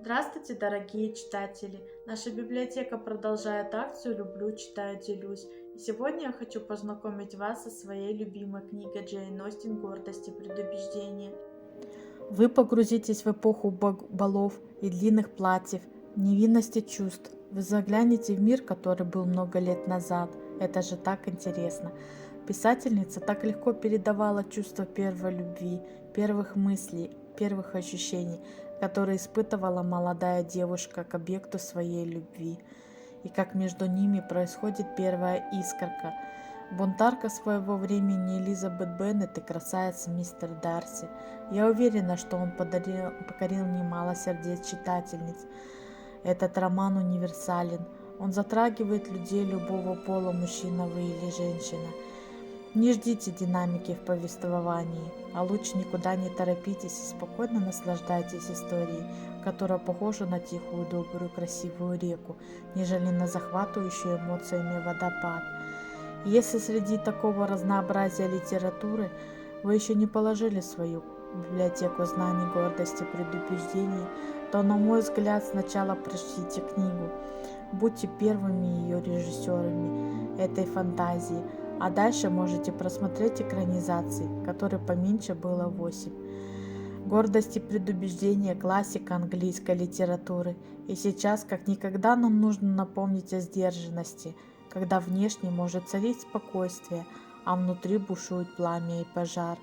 Здравствуйте, дорогие читатели! Наша библиотека продолжает акцию «Люблю, читаю, делюсь». И сегодня я хочу познакомить вас со своей любимой книгой Джейн Остин «Гордость и предубеждение». Вы погрузитесь в эпоху балов и длинных платьев, невинности чувств. Вы заглянете в мир, который был много лет назад. Это же так интересно. Писательница так легко передавала чувство первой любви, первых мыслей, первых ощущений, которые испытывала молодая девушка к объекту своей любви, и как между ними происходит первая искорка. Бунтарка своего времени Элизабет Беннет и красавица мистер Дарси. Я уверена, что он покорил немало сердец читательниц. Этот роман универсален. Он затрагивает людей любого пола, мужчина вы или женщина. Не ждите динамики в повествовании, а лучше никуда не торопитесь и спокойно наслаждайтесь историей, которая похожа на тихую, добрую, красивую реку, нежели на захватывающую эмоциями водопад. И если среди такого разнообразия литературы вы еще не положили свою библиотеку знаний, гордости, предубеждений, то, на мой взгляд, сначала прочтите книгу. Будьте первыми ее режиссерами этой фантазии, а дальше можете просмотреть экранизации, которых поменьше было 8. «Гордость и предубеждение» – классика английской литературы. И сейчас, как никогда, нам нужно напомнить о сдержанности, когда внешне может царить спокойствие, а внутри бушует пламя и пожар.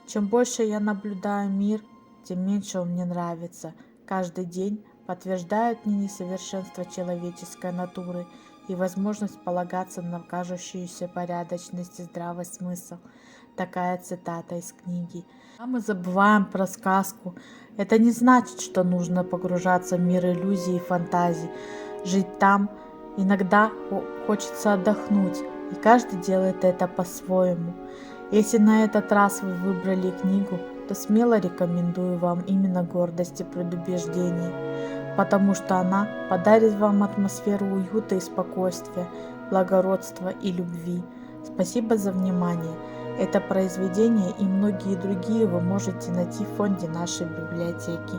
Чем больше я наблюдаю мир, тем меньше он мне нравится. Каждый день подтверждает мне несовершенство человеческой натуры и возможность полагаться на кажущуюся порядочность и здравый смысл. Такая цитата из книги. А мы забываем про сказку. Это не значит, что нужно погружаться в мир иллюзий и фантазий, жить там. Иногда хочется отдохнуть, и каждый делает это по-своему. Если на этот раз вы выбрали книгу, то смело рекомендую вам именно «Гордость и предубеждение», потому что она подарит вам атмосферу уюта и спокойствия, благородства и любви. Спасибо за внимание. Это произведение и многие другие вы можете найти в фонде нашей библиотеки.